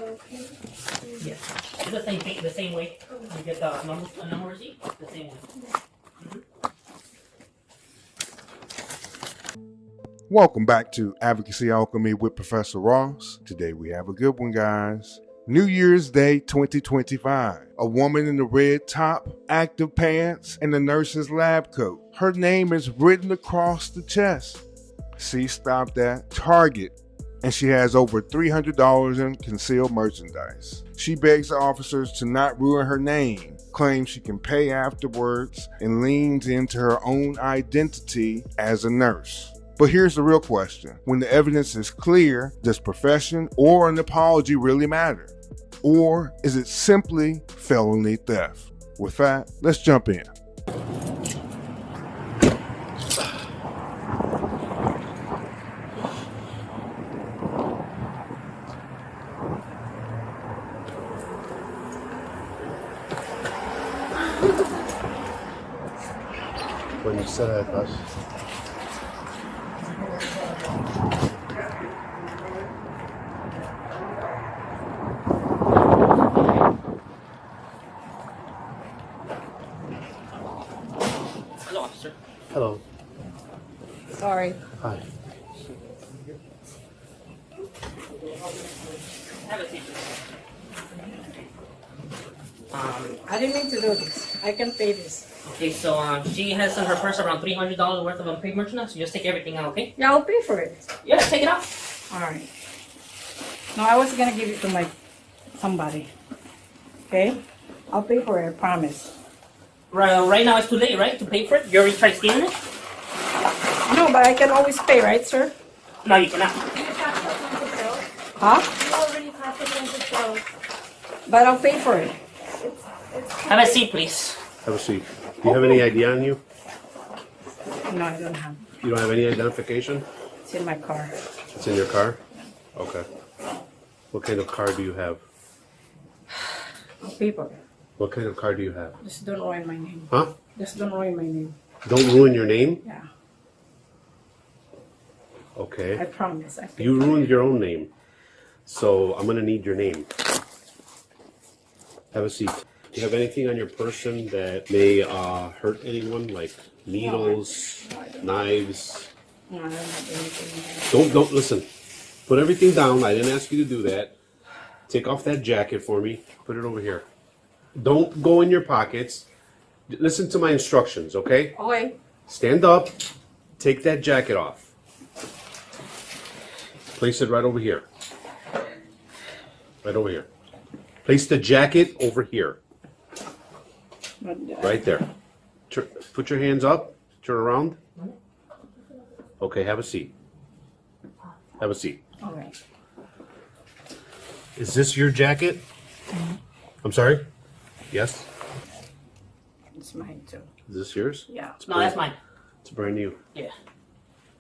Okay. Yes. It's the same thing, the same way. You get the number receipt, the same way. Welcome back to Advocacy Alchemy with Professor Ross. Today we have a good one, guys. New Year's Day 2025. A woman in the red top, active pants, and a nurse's lab coat. Her name is written across the chest. She stopped at Target, and she has over $300 in concealed merchandise. She begs the officers to not ruin her name, claims she can pay afterwards, and leans into her own identity as a nurse. But here's the real question. When the evidence is clear, does profession or an apology really matter? Or is it simply felony theft? With that, let's jump in. When you said I thought. Hello, officer. Hello. Sorry. Hi. Have a seat. I didn't mean to do this. I can pay this. Okay, so she has in her purse around $300 worth of unpaid merchandise. So just take everything out, okay? Yeah, I'll pay for it. Yeah, take it out. Alright. No, I was gonna give it to somebody. Okay? I'll pay for it, I promise. Right now it's too late, right? To pay for it? You already tried scanning it? No, but I can always pay, right, sir? No, you cannot. Huh? You already passed it into sales. But I'll pay for it. Have a seat, please. Have a seat. Do you have any ID on you? No, I don't have. You don't have any identification? It's in my car. It's in your car? Okay. What kind of car do you have? I'll pay for it. What kind of car do you have? Just don't ruin my name. Huh? Just don't ruin my name. Don't ruin your name? Yeah. I Okay. promise. I pay You for ruined it. your own name. So I'm gonna need your name. Have a seat. Do you have anything on your person that may hurt anyone, like needles, knives? No, I don't have anything. Don't listen. Put everything down. I didn't ask you to do that. Take off that jacket for me. Put it over here. Don't go in your pockets. Listen to my instructions, okay? Okay. Stand up. Take that jacket off. Place it right over here. Right over here. Place the jacket over here. Right there. Put your hands up. Turn around. Okay, have a seat. Have a seat. Okay. Is this your jacket? I'm sorry? Yes? It's mine too. Is this yours? Yeah. No, that's mine. It's brand new. Yeah.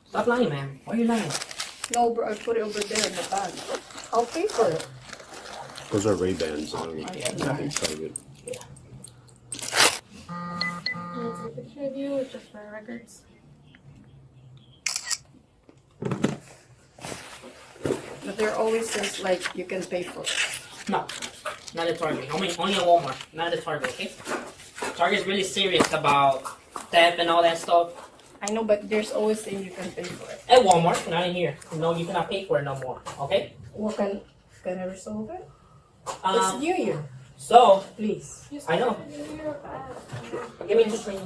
Stop lying, man. Why are you lying? No, bro, I put it over there in the bag. I'll pay for it. Those are Ray-Bans. yeah, I think Target. Can I take a picture of you just for records? But there always says like you can pay for it. No, not at Target. Only at Walmart, not at Target, okay? Target's really serious about theft and all that stuff. I know, but there's always saying you can pay for it. At Walmart, not in here. No, you cannot pay for it no more, okay? What can I resolve it? It's New Year, So, please. I know. Give me this ring.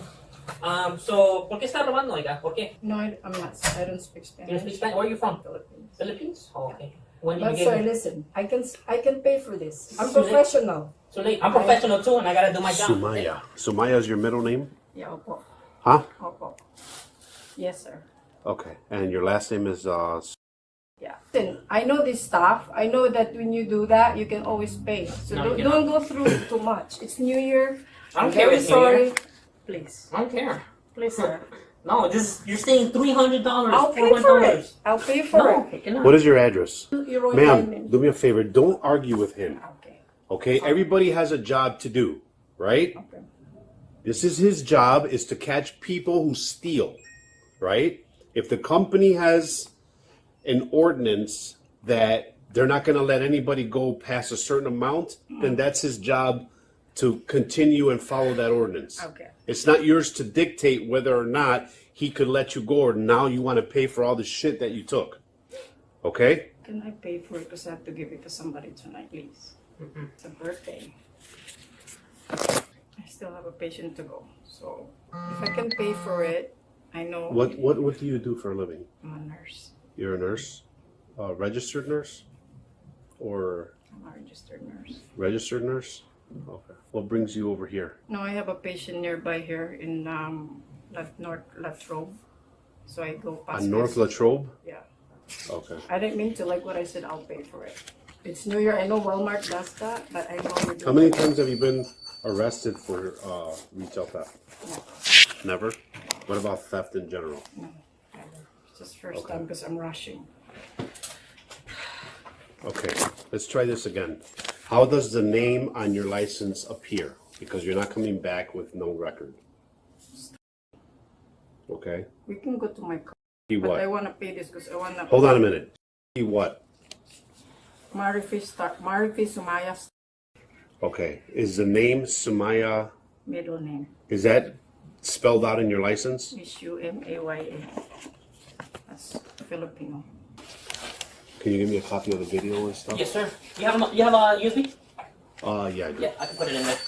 So, ¿por qué está robando, oiga? ¿Por qué? No, I'm not. I don't speak You Spanish. don't speak Spanish? Where are you from? Philippines. Philippines? Oh, okay. When did But you sir, get listen. I can pay for this. I'm So late. professional. So late. I'm professional too, and I gotta do my job. Sumaya. Sumaya is your middle name? Yeah, opo. Huh? Opo. Yes, sir. Okay. And your last name is Yeah. Listen, I know this stuff. I know that when you do that, you can always pay. So No, you don't go through it too much. It's New Year. I don't I'm care very if it's New sorry. Year. Please. I don't care. Please, sir. No, you're saying $300, I'll pay for $400. it. I'll pay for No, it. you cannot. What is your address? You wrote Ma'am, my name. do me a favor. Don't argue with him. Okay. Okay? Everybody has a job to do, right? Okay. This is his job, is to catch people who steal, right? If the company has an ordinance that they're not going to let anybody go past a certain amount, then that's his job to continue and follow that ordinance. Okay. It's not yours to dictate whether or not he could let you go or now you want to pay for all the shit that you took. Okay? Can I pay for it? Because I have to give it to somebody tonight, please. It's a birthday. I still have a patient to go. So if I can pay for it, I know. What do you do for a living? I'm a nurse. You're a nurse? A registered nurse? Or I'm a registered nurse. registered nurse? Okay. What brings you over here? No, I have a patient nearby here in North Latrobe. So I go past. On North Latrobe? Yeah. Okay. I didn't mean to like what I said. I'll pay for it. It's New Year. I know Walmart does that, but I know you do. How many times have you been arrested for retail theft? Never? What about theft in general? No, never. It's just first time because I'm rushing. Okay, let's try this again. How does the name on your license appear? Because you're not coming back with no record. Okay? We can go to my car, He but I what? want to pay this because I want to. Hold on a minute. He what? Marifi Sumaya Okay. Is the name Sumaya, middle name. is that spelled out in your license? Sumaya. That's Filipino. Can you give me a copy of the video and stuff? Yes, sir. You have a USB? Yeah, I do. Yeah, I can put it in there.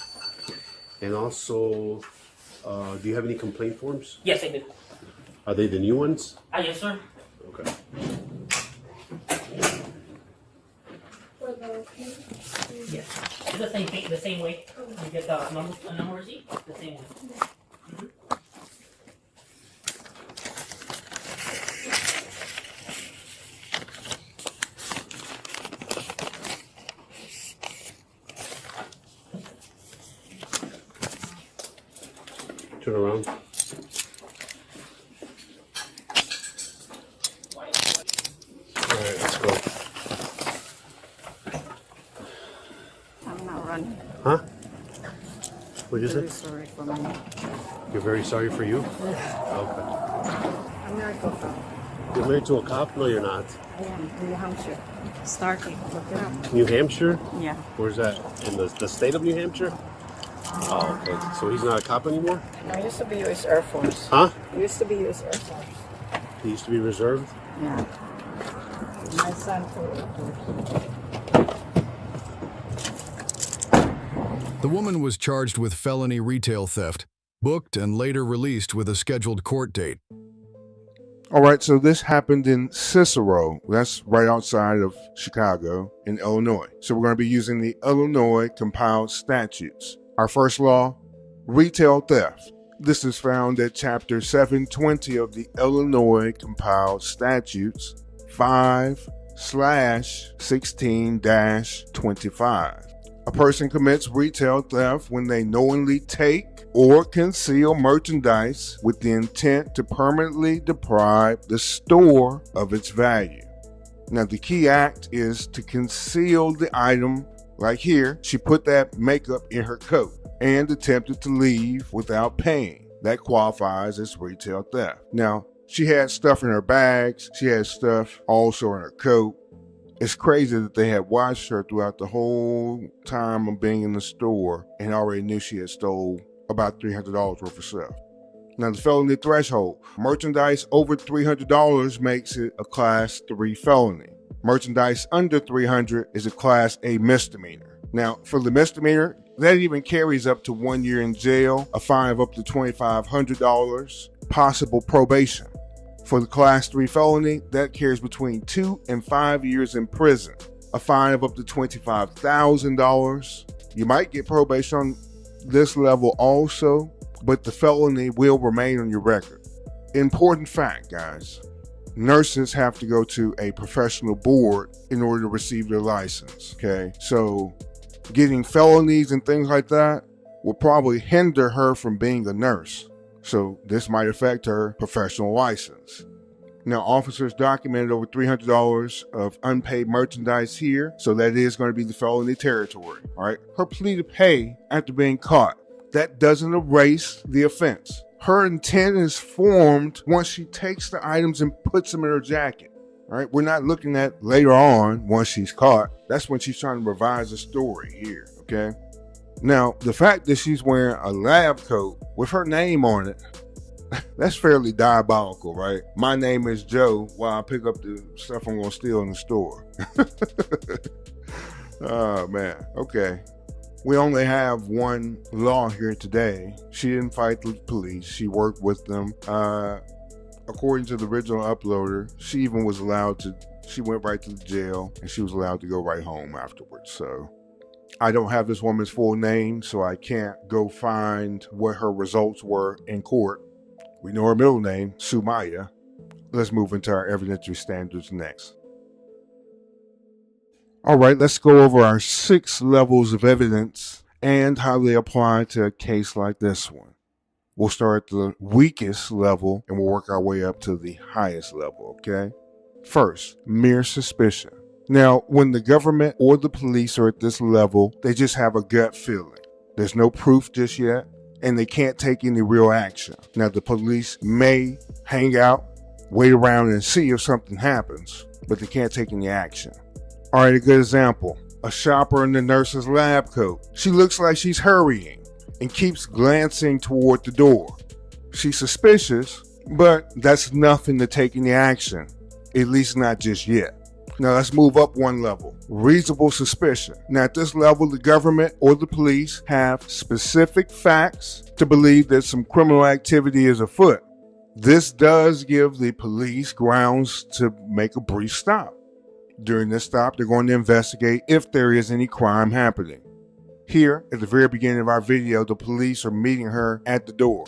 And also, do you have any complaint forms? Yes, I do. Are they the new ones? Yes, sir. Okay. For the Yes. It's the same thing, the same way. You get the number receipt, the same way. Turn around. Alright, let's go. I'm not running. Huh? What'd you Very say? sorry for me. You're very sorry for you? Okay. I'm married to a cop. You're married to a cop? No, you're not. I am in New Hampshire. Starting. Look it up. New Hampshire? Yeah. Where's that? In the state of New Hampshire? Oh, okay. So he's not a cop anymore? I used to be U.S. Air Force. Huh? I used to be U.S. Air Force. He used to be reserved? Yeah. My son too. The woman was charged with felony retail theft, booked and later released with a scheduled court date. All right, so this happened in Cicero. That's right outside of Chicago in Illinois. So we're going to be using the Illinois compiled statutes. Our first law, retail theft. This is found at Chapter 720 of the Illinois compiled statutes, 5/16-25. A person commits retail theft when they knowingly take or conceal merchandise with the intent to permanently deprive the store of its value. Now, the key act is to conceal the item. Like here, she put that makeup in her coat and attempted to leave without paying. That qualifies as retail theft. Now, she had stuff in her bags. She had stuff also in her coat. It's crazy that they had watched her throughout the whole time of being in the store and already knew she had stole about $300 worth of stuff. Now, the felony threshold. Merchandise over $300 makes it a Class 3 felony. Merchandise under $300 is a Class A misdemeanor. Now, for the misdemeanor, that even carries up to 1 year in jail, a fine of up to $2,500, possible probation. For the Class 3 felony, that carries between 2 and 5 years in prison, a fine of up to $25,000. You might get probation on this level also, but the felony will remain on your record. Important fact, guys. Nurses have to go to a professional board in order to receive their license, okay? So getting felonies and things like that will probably hinder her from being a nurse. So this might affect her professional license. Now, officers documented over $300 of unpaid merchandise here, so that is going to be the felony territory, all right? Her plea to pay after being caught, that doesn't erase the offense. Her intent is formed once she takes the items and puts them in her jacket. All right, we're not looking at later on once she's caught. That's when she's trying to revise the story here, okay? Now, the fact that she's wearing a lab coat with her name on it, that's fairly diabolical, right? My name is Joe while I pick up the stuff I'm going to steal in the store. Oh, man. Okay. We only have one law here today. She didn't fight the police. She worked with them. According to the original uploader, she even was allowed to, she went right to the jail and she was allowed to go right home afterwards. So I don't have this woman's full name, so I can't go find what her results were in court. We know her middle name, Sumaya. Let's move into our evidentiary standards next. All right, let's go over our 6 levels of evidence and how they apply to a case like this one. We'll start at the weakest level and we'll work our way up to the highest level, okay? First, mere suspicion. Now, when the government or the police are at this level, they just have a gut feeling. There's no proof just yet, and they can't take any real action. Now, the police may hang out, wait around and see if something happens, but they can't take any action. All right, a good example. A shopper in the nurse's lab coat. She looks like she's hurrying and keeps glancing toward the door. She's suspicious, but that's nothing to take any action, at least not just yet. Now let's move up one level. Reasonable suspicion. Now at this level, the government or the police have specific facts to believe that some criminal activity is afoot. This does give the police grounds to make a brief stop. During this stop, they're going to investigate if there is any crime happening. Here, at the very beginning of our video, the police are meeting her at the door.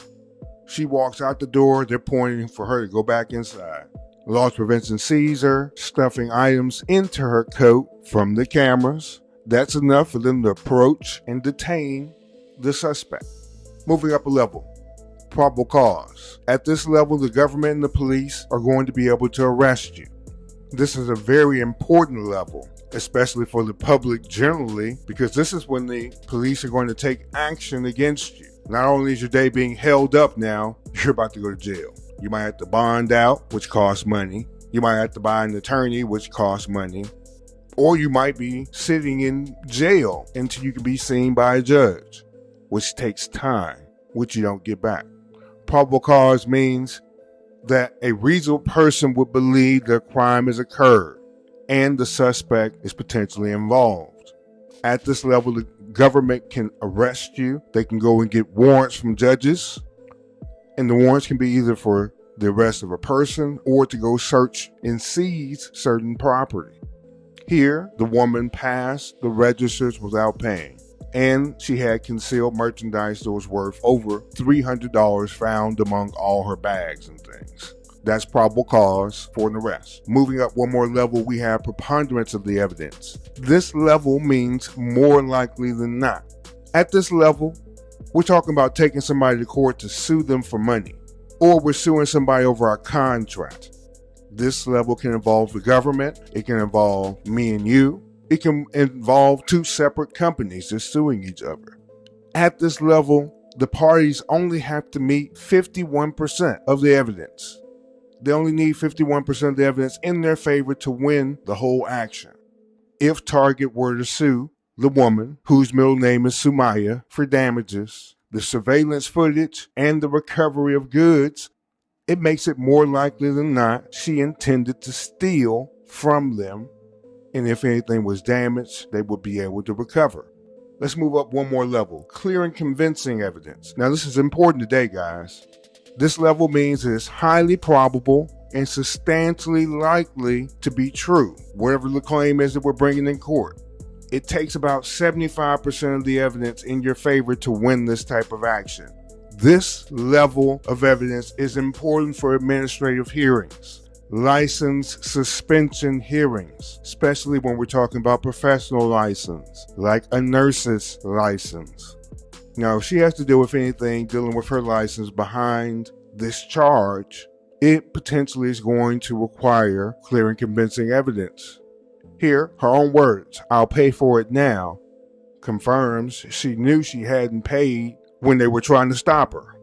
She walks out the door, they're pointing for her to go back inside. Loss prevention sees her stuffing items into her coat from the cameras. That's enough for them to approach and detain the suspect. Moving up a level, probable cause. At this level, the government and the police are going to be able to arrest you. This is a very important level, especially for the public generally, because this is when the police are going to take action against you. Not only is your day being held up now, you're about to go to jail. You might have to bond out, which costs money. You might have to buy an attorney, which costs money. Or you might be sitting in jail until you can be seen by a judge, which takes time, which you don't get back. Probable cause means that a reasonable person would believe that a crime has occurred and the suspect is potentially involved. At this level, the government can arrest you. They can go and get warrants from judges, and the warrants can be either for the arrest of a person or to go search and seize certain property. Here, the woman passed the registers without paying, and she had concealed merchandise that was worth over $300 found among all her bags and things. That's probable cause for an arrest. Moving up one more level, we have preponderance of the evidence. This level means more likely than not. At this level, we're talking about taking somebody to court to sue them for money, or we're suing somebody over a contract. This level can involve the government, it can involve me and you, it can involve 2 separate companies just suing each other. At this level, the parties only have to meet 51% of the evidence. They only need 51% of the evidence in their favor to win the whole action. If Target were to sue the woman, whose middle name is Sumaya, for damages, the surveillance footage, and the recovery of goods, it makes it more likely than not she intended to steal from them, and if anything was damaged, they would be able to recover. Let's move up one more level. Clear and convincing evidence. Now this is important today, guys. This level means it is highly probable and substantially likely to be true, whatever the claim is that we're bringing in court. It takes about 75% of the evidence in your favor to win this type of action. This level of evidence is important for administrative hearings, license suspension hearings, especially when we're talking about professional license, like a nurse's license. Now, if she has to deal with anything dealing with her license behind this charge, it potentially is going to require clear and convincing evidence. Here, her own words, "I'll pay for it now," confirms she knew she hadn't paid when they were trying to stop her.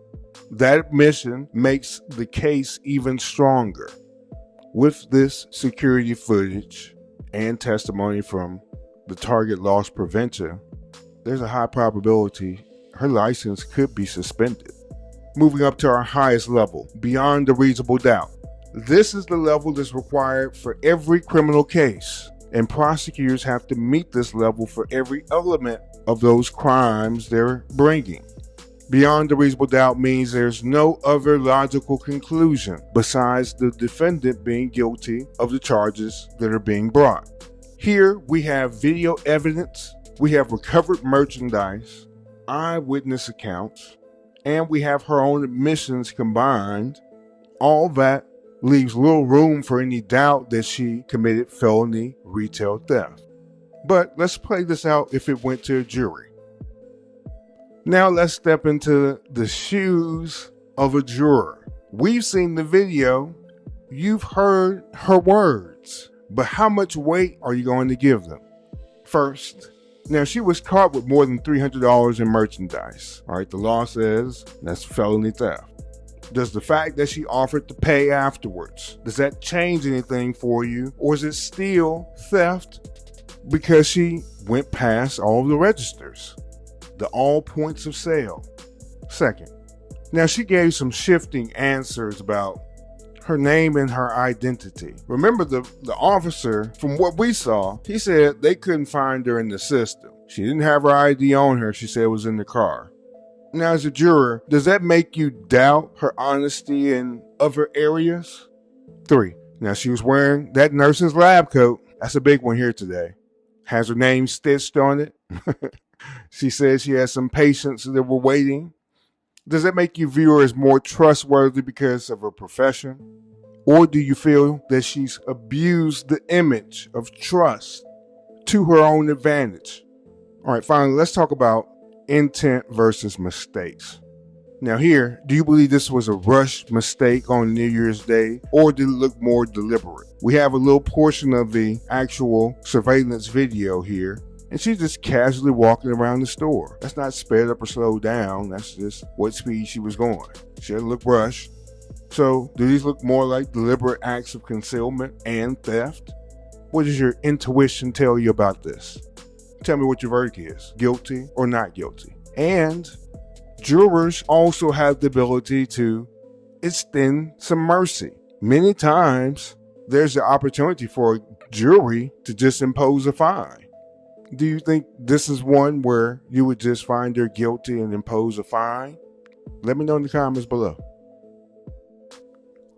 That admission makes the case even stronger. With this security footage and testimony from the target loss prevention, there's a high probability her license could be suspended. Moving up to our highest level, beyond a reasonable doubt. This is the level that's required for every criminal case, and prosecutors have to meet this level for every element of those crimes they're bringing. Beyond a reasonable doubt means there's no other logical conclusion besides the defendant being guilty of the charges that are being brought. Here we have video evidence, we have recovered merchandise, eyewitness accounts, and we have her own admissions combined. All that leaves little room for any doubt that she committed felony retail theft. But let's play this out if it went to a jury. Now let's step into the shoes of a juror. We've seen the video, you've heard her words, but how much weight are you going to give them? First, now she was caught with more than $300 in merchandise. All right, the law says that's felony theft. Does the fact that she offered to pay afterwards, does that change anything for you? Or is it still theft because she went past all the registers, the all points of sale? Second, now she gave some shifting answers about her name and her identity. Remember the officer, from what we saw, he said they couldn't find her in the system. She didn't have her ID on her, she said it was in the car. Now, as a juror, does that make you doubt her honesty in other areas? 3. Now, she was wearing that nurse's lab coat. That's a big one here today. Has her name stitched on it. She says she has some patients that were waiting. Does that make you view her as more trustworthy because of her profession? Or do you feel that she's abused the image of trust to her own advantage? All right, finally, let's talk about intent versus mistakes. Now here, do you believe this was a rushed mistake on New Year's Day, or did it look more deliberate? We have a little portion of the actual surveillance video here, and she's just casually walking around the store. That's not sped up or slowed down, that's just what speed she was going. She doesn't look rushed. So, do these look more like deliberate acts of concealment and theft? What does your intuition tell you about this? Tell me what your verdict is, guilty or not guilty. And jurors also have the ability to extend some mercy. Many times, there's the opportunity for a jury to just impose a fine. Do you think this is one where you would just find her guilty and impose a fine? Let me know in the comments below.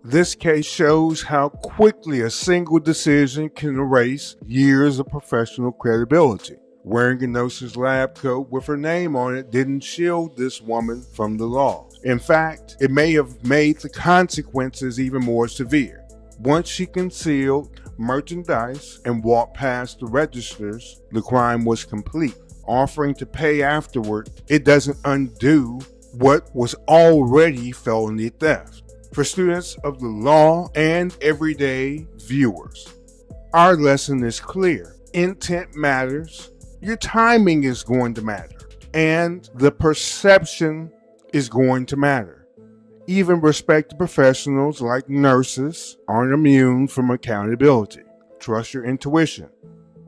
This case shows how quickly a single decision can erase years of professional credibility. Wearing a nurse's lab coat with her name on it didn't shield this woman from the law. In fact, it may have made the consequences even more severe. Once she concealed merchandise and walked past the registers, the crime was complete. Offering to pay afterward, it doesn't undo what was already felony theft. For students of the law and everyday viewers, our lesson is clear. Intent matters. Your timing is going to matter, and the perception is going to matter. Even respected professionals like nurses aren't immune from accountability. Trust your intuition,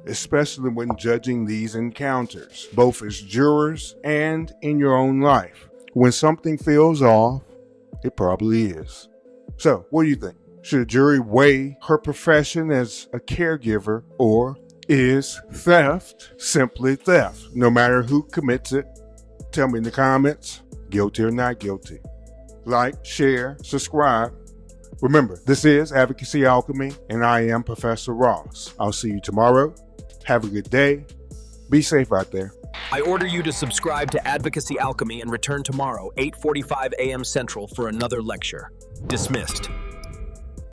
especially when judging these encounters, both as jurors and in your own life. When something feels off, it probably is. So, what do you think? Should a jury weigh her profession as a caregiver, or is theft simply theft, no matter who commits it? Tell me in the comments, guilty or not guilty. Like, share, subscribe. Remember, this is Advocacy Alchemy, and I am Professor Ross. I'll see you tomorrow. Have a good day. Be safe out there. I order you to subscribe to Advocacy Alchemy and return tomorrow, 8:45 a.m. Central, for another lecture. Dismissed.